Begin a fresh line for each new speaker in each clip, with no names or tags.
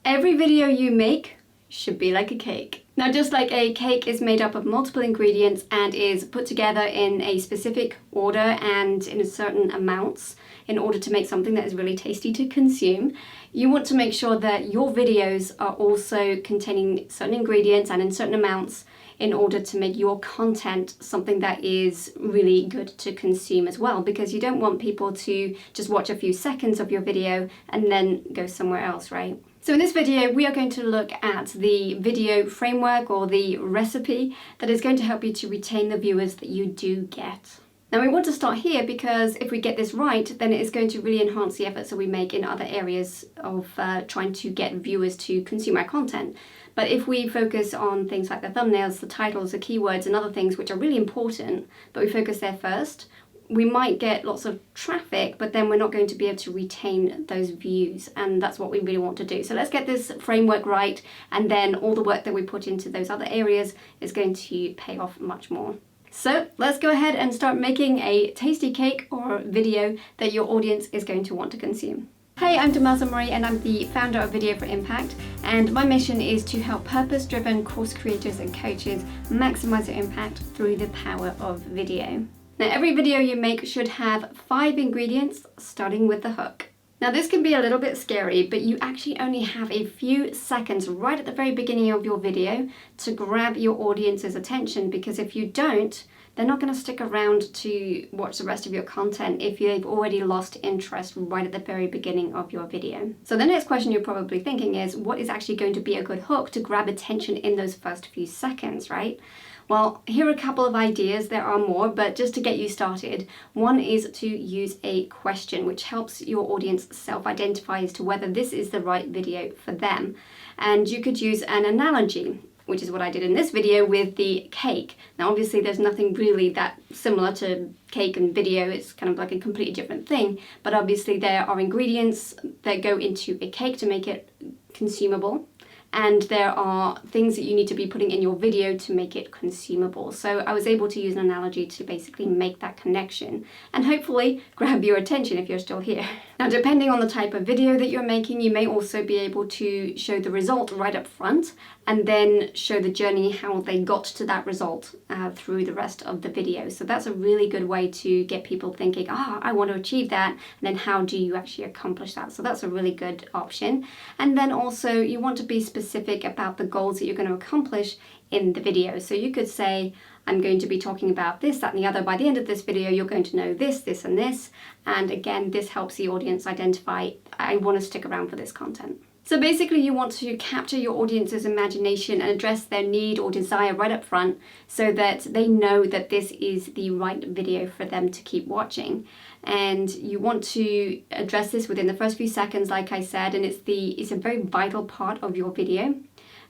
Every video you make should be like a cake. Now, just like a cake is made up of multiple ingredients and is put together in a specific order and in certain amounts in order to make something that is really tasty to consume, you want to make sure that your videos are also containing certain ingredients and in certain amounts in order to make your content something that is really good to consume as well, because you don't want people to just watch a few seconds of your video and then go somewhere else, right? So in this video, we are going to look at the video framework or the recipe that is going to help you to retain the viewers that you do get. Now, we want to start here because if we get this right, then it is going to really enhance the efforts that we make in other areas of trying to get viewers to consume our content. But if we focus on things like the thumbnails, the titles, the keywords, and other things which are really important, but we focus there first, we might get lots of traffic, but then we're not going to be able to retain those views, and that's what we really want to do. So let's get this framework right, and then all the work that we put into those other areas is going to pay off much more. So let's go ahead and start making a tasty cake or video that your audience is going to want to consume. Hey, I'm Demelza and I'm the founder of Video for Impact, and my mission is to help purpose-driven course creators and coaches maximize their impact through the power of video. Now, every video you make should have 5 ingredients, starting with the hook. Now, this can be a little bit scary, but you actually only have a few seconds right at the very beginning of your video to grab your audience's attention, because if you don't, they're not going to stick around to watch the rest of your content if they've already lost interest right at the very beginning of your video. So the next question you're probably thinking is, what is actually going to be a good hook to grab attention in those first few seconds, right? Well, here are a couple of ideas. There are more, but just to get you started, one is to use a question, which helps your audience self-identify as to whether this is the right video for them. And you could use an analogy, which is what I did in this video with the cake. Now, obviously, there's nothing really that similar to cake and video. It's kind of like a completely different thing. But obviously, there are ingredients that go into a cake to make it consumable. And there are things that you need to be putting in your video to make it consumable. So I was able to use an analogy to basically make that connection and hopefully grab your attention if you're still here. Now, depending on the type of video that you're making, you may also be able to show the result right up front and then show the journey, how they got to that result through the rest of the video. So that's a really good way to get people thinking, I want to achieve that. And then how do you actually accomplish that? So that's a really good option. And then also you want to be specific about the goals that you're going to accomplish in the video. So you could say, I'm going to be talking about this, that, and the other. By the end of this video, you're going to know this, this, and this. And again, this helps the audience identify, I want to stick around for this content. So basically, you want to capture your audience's imagination and address their need or desire right up front so that they know that this is the right video for them to keep watching. And you want to address this within the first few seconds, like I said, and it's a very vital part of your video,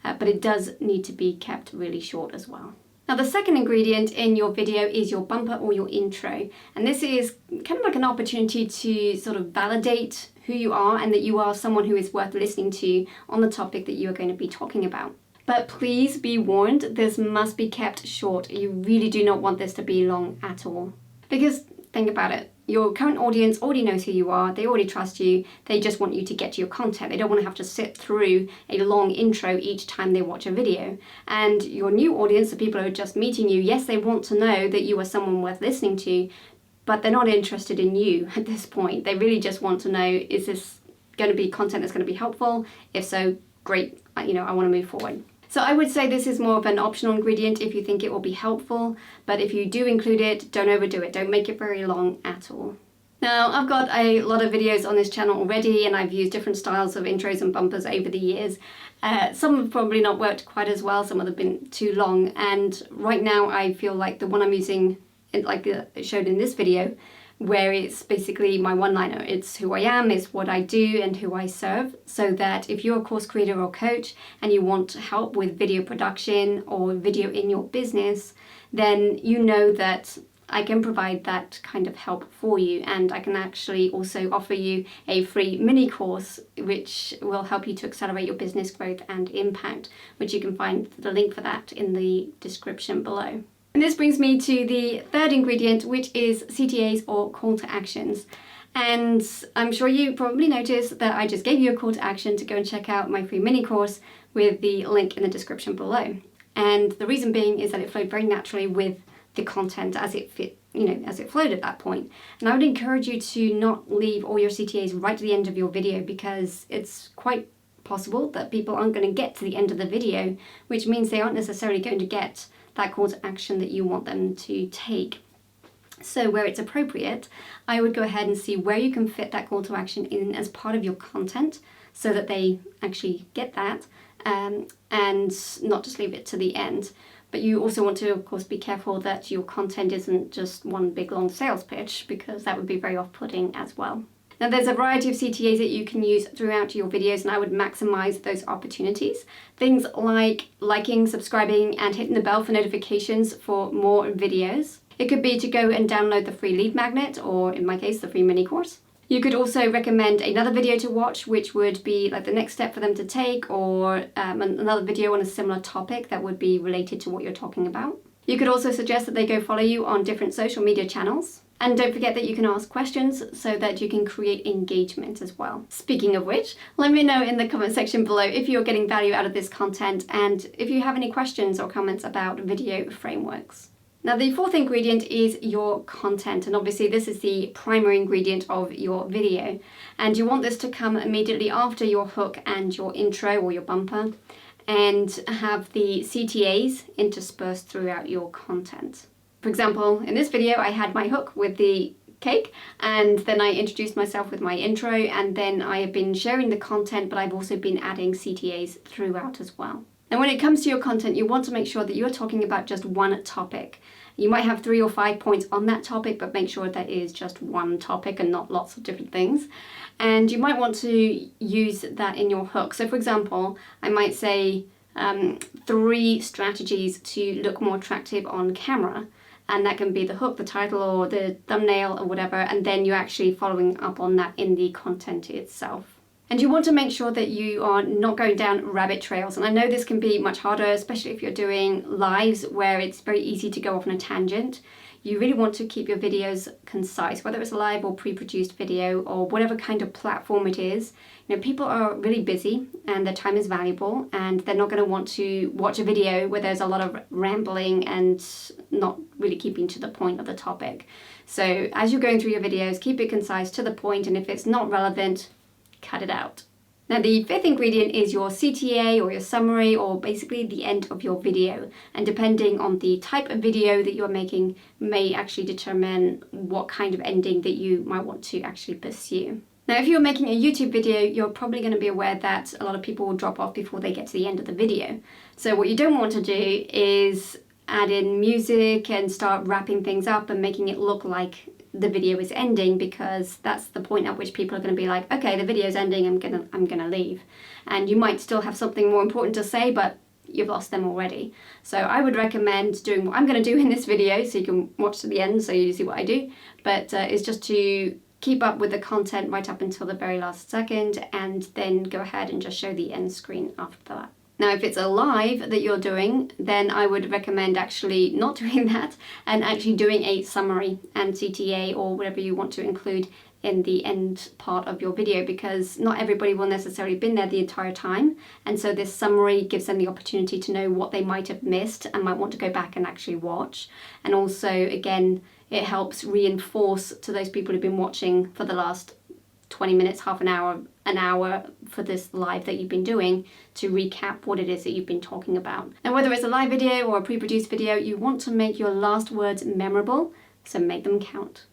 but it does need to be kept really short as well. Now, the second ingredient in your video is your bumper or your intro. And this is kind of like an opportunity to sort of validate who you are and that you are someone who is worth listening to on the topic that you are going to be talking about. But please be warned, this must be kept short. You really do not want this to be long at all. Because think about it. Your current audience already knows who you are, they already trust you, they just want you to get to your content. They don't want to have to sit through a long intro each time they watch a video. And your new audience, the people who are just meeting you, yes, they want to know that you are someone worth listening to, but they're not interested in you at this point. They really just want to know, is this going to be content that's going to be helpful? If so, great, I want to move forward. So I would say this is more of an optional ingredient if you think it will be helpful, but if you do include it, don't overdo it. Don't make it very long at all. Now, I've got a lot of videos on this channel already, and I've used different styles of intros and bumpers over the years. Some have probably not worked quite as well, some have been too long, and right now I feel like the one I'm using, like I showed in this video, where it's basically my one-liner. It's who I am, it's what I do, and who I serve, so that if you're a course creator or coach and you want help with video production or video in your business, then you know that I can provide that kind of help for you, and I can actually also offer you a free mini course which will help you to accelerate your business growth and impact, which you can find the link for that in the description below. And this brings me to the third ingredient, which is CTAs or call to actions. And I'm sure you probably noticed that I just gave you a call to action to go and check out my free mini course with the link in the description below. And the reason being is that it flowed very naturally with the content as it fit, as it flowed at that point. And I would encourage you to not leave all your CTAs right to the end of your video, because it's quite possible that people aren't going to get to the end of the video, which means they aren't necessarily going to get that call to action that you want them to take. So where it's appropriate, I would go ahead and see where you can fit that call to action in as part of your content so that they actually get that, and not just leave it to the end. But you also want to, of course, be careful that your content isn't just one big long sales pitch, because that would be very off-putting as well. Now, there's a variety of CTAs that you can use throughout your videos, and I would maximize those opportunities. Things like liking, subscribing, and hitting the bell for notifications for more videos. It could be to go and download the free lead magnet, or in my case, the free mini course. You could also recommend another video to watch, which would be like the next step for them to take, or another video on a similar topic that would be related to what you're talking about. You could also suggest that they go follow you on different social media channels. And don't forget that you can ask questions so that you can create engagement as well. Speaking of which, let me know in the comment section below if you're getting value out of this content, and if you have any questions or comments about video frameworks. Now, the fourth ingredient is your content, and obviously this is the primary ingredient of your video, and you want this to come immediately after your hook and your intro or your bumper, and have the CTAs interspersed throughout your content. For example, in this video I had my hook with the cake, and then I introduced myself with my intro, and then I have been sharing the content, but I've also been adding CTAs throughout as well. And when it comes to your content, you want to make sure that you're talking about just one topic. You might have 3 or 5 points on that topic, but make sure that is just one topic and not lots of different things. And you might want to use that in your hook. So for example, I might say 3 strategies to look more attractive on camera. And that can be the hook, the title, or the thumbnail, or whatever. And then you're actually following up on that in the content itself. And you want to make sure that you are not going down rabbit trails. And I know this can be much harder, especially if you're doing lives where it's very easy to go off on a tangent. You really want to keep your videos concise, whether it's a live or pre-produced video or whatever kind of platform it is. People are really busy and their time is valuable, and they're not going to want to watch a video where there's a lot of rambling and not really keeping to the point of the topic. So as you're going through your videos, keep it concise, to the point, and if it's not relevant, cut it out. Now, the fifth ingredient is your CTA, or your summary, or basically the end of your video. And depending on the type of video that you're making may actually determine what kind of ending that you might want to actually pursue. Now, if you're making a YouTube video, you're probably going to be aware that a lot of people will drop off before they get to the end of the video. So what you don't want to do is add in music and start wrapping things up and making it look like the video is ending, because that's the point at which people are going to be like, okay, the video's ending, I'm gonna leave. And you might still have something more important to say, but you've lost them already. So I would recommend doing what I'm going to do in this video, so you can watch to the end so you see what I do, but it's just to keep up with the content right up until the very last second, and then go ahead and just show the end screen after that. Now, if it's a live that you're doing, then I would recommend actually not doing that and actually doing a summary and CTA, or whatever you want to include in the end part of your video, because not everybody will necessarily have been there the entire time. And so this summary gives them the opportunity to know what they might have missed and might want to go back and actually watch. And also, again, it helps reinforce to those people who've been watching for the last 20 minutes, half an hour for this live that you've been doing, to recap what it is that you've been talking about. And whether it's a live video or a pre-produced video, you want to make your last words memorable, so make them count.